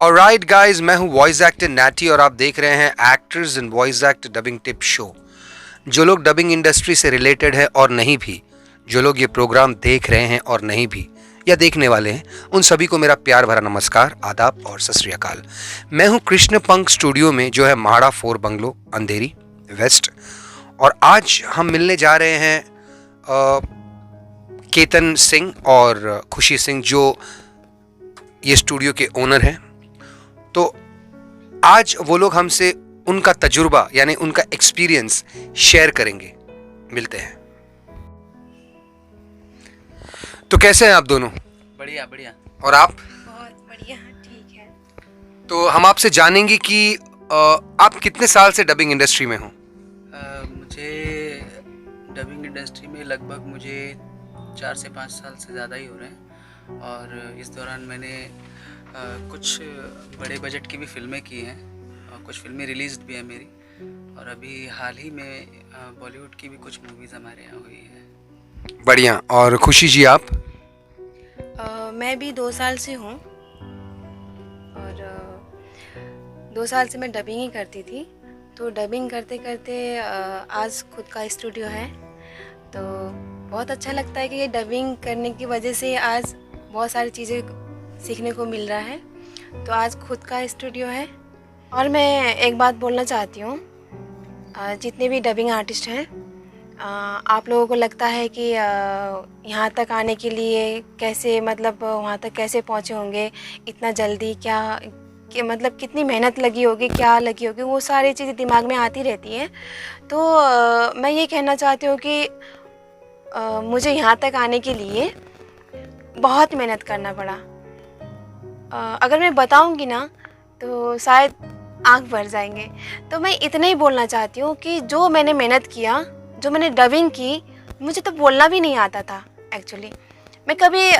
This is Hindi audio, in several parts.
ऑलराइट गाइस, मैं हूं वॉइस एक्टर नैटी और आप देख रहे हैं actors and voice actor dubbing tip show. जो लोग डबिंग इंडस्ट्री से रिलेटेड है और नहीं भी, जो लोग ये प्रोग्राम देख रहे हैं और नहीं भी या देखने वाले हैं, उन सभी को मेरा प्यार भरा नमस्कार, आदाब और सत श्री अकाल। मैं हूं कृष्ण पंख स्टूडियो में, जो है महाड़ा 4 बंगलो, अंधेरी वेस्ट। और आज हम मिलने जा रहे हैं केतन सिंह और खुशी सिंह, जो ये स्टूडियो के ओनर हैं। तो आज वो लोग हमसे उनका तजुर्बा यानी उनका एक्सपीरियंस शेयर करेंगे। मिलते हैं। तो कैसे हैं आप दोनों? बढ़िया बढ़िया। और आप? बहुत बढ़िया, ठीक है। तो हम आपसे जानेंगे कि आप कितने साल से डबिंग इंडस्ट्री में हो? मुझे डबिंग इंडस्ट्री में लगभग मुझे 4 से 5 साल से ज़्यादा ही हो रहे हैं। और इस दौरान मैंने कुछ बड़े बजट की भी फिल्में की हैं और कुछ फिल्में रिलीज भी हैं मेरी। और अभी हाल ही में बॉलीवुड की भी कुछ मूवीज़ हमारे यहाँ हुई है। बढ़िया। और खुशी जी, आप? मैं भी 2 साल से हूँ और 2 साल से मैं डबिंग ही करती थी। तो डबिंग करते करते आज खुद का स्टूडियो है। तो बहुत अच्छा लगता है कि ये डबिंग करने की वजह से आज बहुत सारी चीज़ें सीखने को मिल रहा है। तो आज खुद का स्टूडियो है। और मैं एक बात बोलना चाहती हूँ, जितने भी डबिंग आर्टिस्ट हैं, आप लोगों को लगता है कि यहाँ तक आने के लिए कैसे, मतलब वहाँ तक कैसे पहुँचे होंगे इतना जल्दी, क्या कि मतलब कितनी मेहनत लगी होगी, क्या लगी होगी, वो सारी चीज़ें दिमाग में आती रहती हैं। तो मैं ये कहना चाहती हूँ कि मुझे यहाँ तक आने के लिए बहुत मेहनत करना पड़ा। अगर मैं बताऊंगी ना तो शायद आंख भर जाएंगे। तो मैं इतना ही बोलना चाहती हूँ कि जो मैंने मेहनत किया, जो मैंने डबिंग की, मुझे तो बोलना भी नहीं आता था एक्चुअली। मैं कभी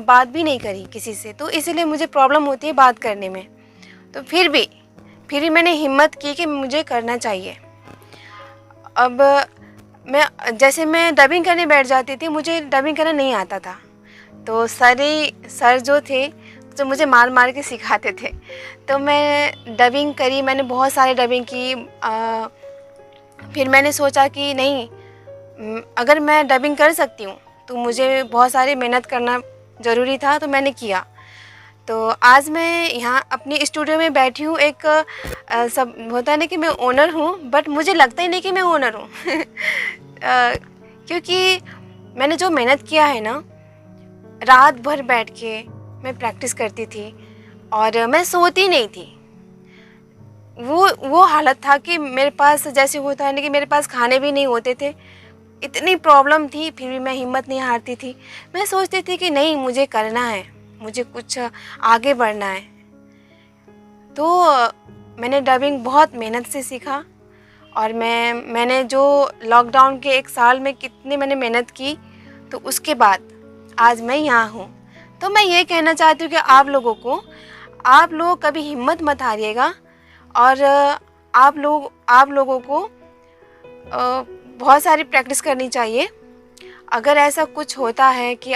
बात भी नहीं करी किसी से, तो इसीलिए मुझे प्रॉब्लम होती है बात करने में। तो फिर भी मैंने हिम्मत की कि मुझे करना चाहिए। अब मैं डबिंग करने बैठ जाती थी, मुझे डबिंग करना नहीं आता था। तो सर जो थे, जो मुझे मार मार के सिखाते थे। तो मैं डबिंग करी, मैंने बहुत सारे डबिंग की। फिर मैंने सोचा कि नहीं, अगर मैं डबिंग कर सकती हूँ तो मुझे बहुत सारी मेहनत करना ज़रूरी था। तो मैंने किया। तो आज मैं यहाँ अपनी स्टूडियो में बैठी हूँ। एक सब होता है ना कि मैं ओनर हूँ, बट मुझे लगता ही नहीं कि मैं ओनर हूँ। क्योंकि मैंने जो मेहनत किया है ना, रात भर बैठ के मैं प्रैक्टिस करती थी और मैं सोती नहीं थी। वो हालत था कि मेरे पास, जैसे होता है ना कि मेरे पास खाने भी नहीं होते थे, इतनी प्रॉब्लम थी। फिर भी मैं हिम्मत नहीं हारती थी। मैं सोचती थी कि नहीं, मुझे करना है, मुझे कुछ आगे बढ़ना है। तो मैंने डबिंग बहुत मेहनत से सीखा। और मैंने जो लॉकडाउन के 1 साल में कितनी मैंने मेहनत की, तो उसके बाद आज मैं यहाँ हूँ। तो मैं ये कहना चाहती हूँ कि आप लोग कभी हिम्मत मत हारिएगा। और आप लोगों को बहुत सारी प्रैक्टिस करनी चाहिए। अगर ऐसा कुछ होता है कि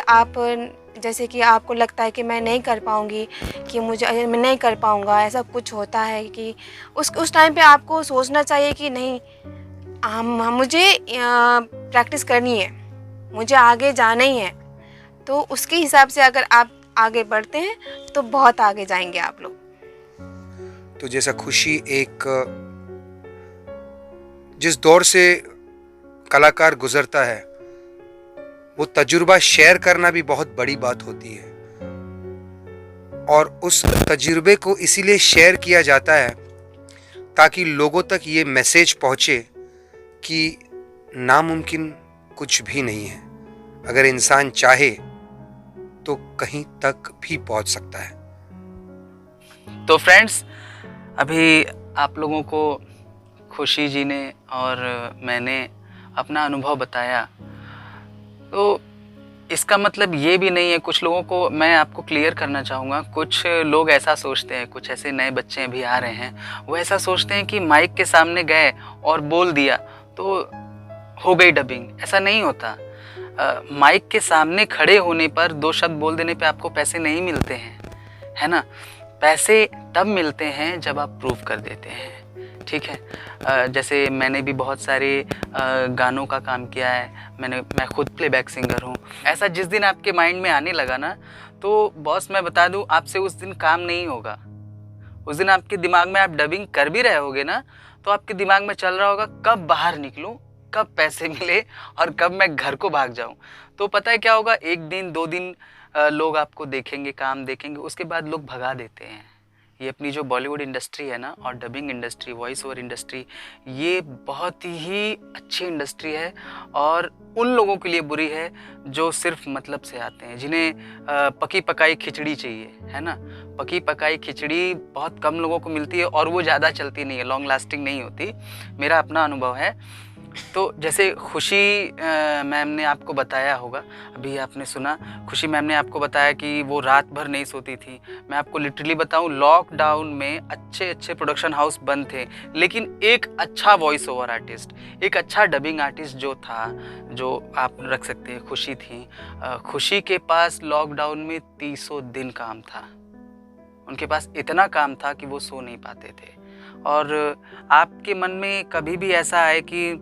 जैसे कि आपको लगता है कि मैं नहीं कर पाऊँगी, कि मैं नहीं कर पाऊँगा, ऐसा कुछ होता है कि उस टाइम पे आपको सोचना चाहिए कि नहीं, मुझे प्रैक्टिस करनी है, मुझे आगे जाना ही है। तो उसके हिसाब से अगर आप आगे बढ़ते हैं तो बहुत आगे जाएंगे आप लोग। तो जैसा खुशी जिस दौर से कलाकार गुजरता है, वो तजुर्बा शेयर करना भी बहुत बड़ी बात होती है। और उस तजुर्बे को इसीलिए शेयर किया जाता है ताकि लोगों तक ये मैसेज पहुंचे कि नामुमकिन कुछ भी नहीं है। अगर इंसान चाहे तो कहीं तक भी पहुंच सकता है। तो फ्रेंड्स, अभी आप लोगों को खुशी जी ने और मैंने अपना अनुभव बताया। तो इसका मतलब ये भी नहीं है, कुछ लोगों को मैं आपको क्लियर करना चाहूँगा, कुछ लोग ऐसा सोचते हैं, कुछ ऐसे नए बच्चे भी आ रहे हैं, वो ऐसा सोचते हैं कि माइक के सामने गए और बोल दिया तो हो गई डबिंग। ऐसा नहीं होता। माइक के सामने खड़े होने पर 2 शब्द बोल देने पे आपको पैसे नहीं मिलते हैं, है ना। पैसे तब मिलते हैं जब आप प्रूव कर देते हैं, ठीक है। जैसे मैंने भी बहुत सारे गानों का काम किया है, मैं खुद प्लेबैक सिंगर हूँ। ऐसा जिस दिन आपके माइंड में आने लगा ना, तो बॉस मैं बता दूँ, आपसे उस दिन काम नहीं होगा। उस दिन आपके दिमाग में आप डबिंग कर भी रहे होगे ना, तो आपके दिमाग में चल रहा होगा कब बाहर निकलूँ, कब पैसे मिले और कब मैं घर को भाग जाऊँ। तो पता है क्या होगा, 1 दिन 2 दिन लोग आपको देखेंगे, काम देखेंगे, उसके बाद लोग भगा देते हैं। ये अपनी जो बॉलीवुड इंडस्ट्री है ना, और dubbing industry, voice over industry, ये बहुत ही अच्छी इंडस्ट्री है और उन लोगों के लिए बुरी है जो सिर्फ मतलब से आते हैं, जिन्हें पकी पकाई खिचड़ी चाहिए, है ना। पकी पकाई खिचड़ी बहुत कम लोगों को मिलती है और वो ज़्यादा चलती नहीं है, लॉन्ग लास्टिंग नहीं होती। मेरा अपना अनुभव है। तो जैसे खुशी मैम ने आपको बताया होगा, अभी आपने सुना, खुशी मैम ने आपको बताया कि वो रात भर नहीं सोती थी। मैं आपको लिटरली बताऊं, लॉकडाउन में अच्छे अच्छे प्रोडक्शन हाउस बंद थे, लेकिन एक अच्छा वॉइस ओवर आर्टिस्ट, एक अच्छा डबिंग आर्टिस्ट जो था, जो आप रख सकते हैं, खुशी थी। खुशी के पास लॉकडाउन में 300 दिन काम था। उनके पास इतना काम था कि वो सो नहीं पाते थे। और आपके मन में कभी भी ऐसा आए कि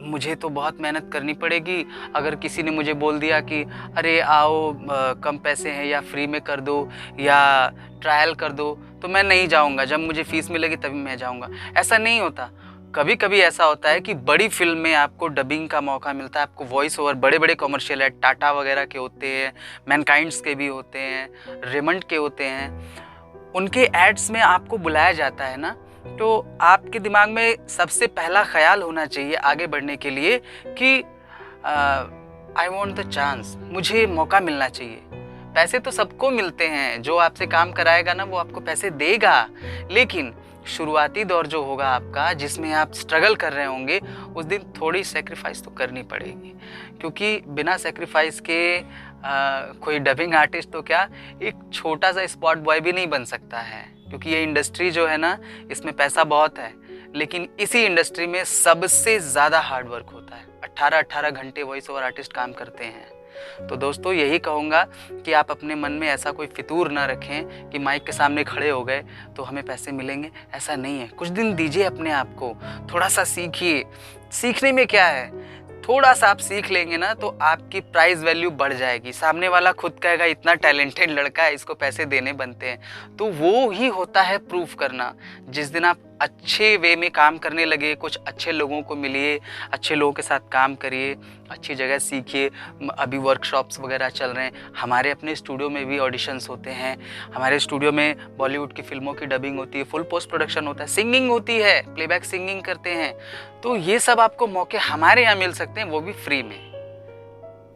मुझे तो बहुत मेहनत करनी पड़ेगी, अगर किसी ने मुझे बोल दिया कि अरे आओ कम पैसे हैं या फ्री में कर दो या ट्रायल कर दो, तो मैं नहीं जाऊंगा, जब मुझे फ़ीस मिलेगी तभी मैं जाऊंगा। ऐसा नहीं होता। कभी कभी ऐसा होता है कि बड़ी फिल्म में आपको डबिंग का मौका मिलता है, आपको वॉइस ओवर, बड़े बड़े कमर्शियल है, टाटा वगैरह के होते हैं, मैनकाइंड्स के भी होते हैं, रेमंड के होते हैं, उनके एड्स में आपको बुलाया जाता है ना, तो आपके दिमाग में सबसे पहला ख्याल होना चाहिए आगे बढ़ने के लिए कि आई वॉन्ट द चांस, मुझे मौका मिलना चाहिए। पैसे तो सबको मिलते हैं, जो आपसे काम कराएगा ना वो आपको पैसे देगा, लेकिन शुरुआती दौर जो होगा आपका, जिसमें आप स्ट्रगल कर रहे होंगे, उस दिन थोड़ी सेक्रीफाइस तो करनी पड़ेगी, क्योंकि बिना सेक्रीफाइस के कोई डबिंग आर्टिस्ट तो क्या, एक छोटा सा स्पॉट बॉय भी नहीं बन सकता है। क्योंकि ये इंडस्ट्री जो है ना, इसमें पैसा बहुत है, लेकिन इसी इंडस्ट्री में सबसे ज़्यादा हार्ड वर्क होता है। 18-18 घंटे वॉइस ओवर आर्टिस्ट काम करते हैं। तो दोस्तों यही कहूँगा कि आप अपने मन में ऐसा कोई फितूर ना रखें कि माइक के सामने खड़े हो गए तो हमें पैसे मिलेंगे, ऐसा नहीं है। कुछ दिन दीजिए अपने आप को, थोड़ा सा सीखिए। सीखने में क्या है, थोड़ा सा आप सीख लेंगे ना तो आपकी प्राइस वैल्यू बढ़ जाएगी। सामने वाला खुद कहेगा इतना टैलेंटेड लड़का है, इसको पैसे देने बनते हैं। तो वो ही होता है प्रूफ करना। जिस दिन आप अच्छे वे में काम करने लगे, कुछ अच्छे लोगों को मिलिए, अच्छे लोगों के साथ काम करिए, अच्छी जगह सीखिए। अभी वर्कशॉप्स वगैरह चल रहे हैं, हमारे अपने स्टूडियो में भी ऑडिशंस होते हैं। हमारे स्टूडियो में बॉलीवुड की फिल्मों की डबिंग होती है, फुल पोस्ट प्रोडक्शन होता है, सिंगिंग होती है, प्लेबैक सिंगिंग करते हैं। तो ये सब आपको मौके हमारे यहाँ मिल सकते हैं, वो भी फ्री में,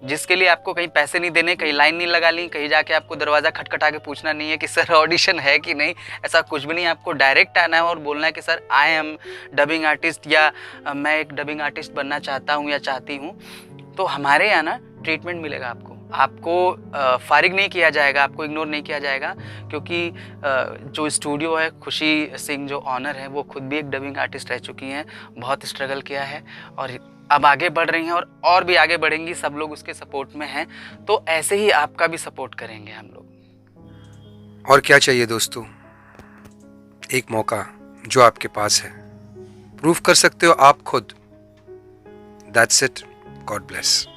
जिसके लिए आपको कहीं पैसे नहीं देने, कहीं लाइन नहीं लगा ली, कहीं जाके आपको दरवाज़ा खटखटा के पूछना नहीं है कि सर ऑडिशन है कि नहीं। ऐसा कुछ भी नहीं, आपको डायरेक्ट आना है और बोलना है कि sir I am dubbing artist, या मैं एक डबिंग आर्टिस्ट बनना चाहता हूँ या चाहती हूँ। तो हमारे यहाँ ना ट्रीटमेंट मिलेगा आपको फारिग नहीं किया जाएगा, आपको इग्नोर नहीं किया जाएगा। क्योंकि जो स्टूडियो है, खुशी सिंह जो ऑनर है, वो खुद भी एक डबिंग आर्टिस्ट रह चुकी हैं, बहुत स्ट्रगल किया है और अब आगे बढ़ रही हैं और भी आगे बढ़ेंगी। सब लोग उसके सपोर्ट में हैं, तो ऐसे ही आपका भी सपोर्ट करेंगे हम लोग। और क्या चाहिए दोस्तों, एक मौका जो आपके पास है, प्रूफ कर सकते हो आप खुद। That's it, God bless.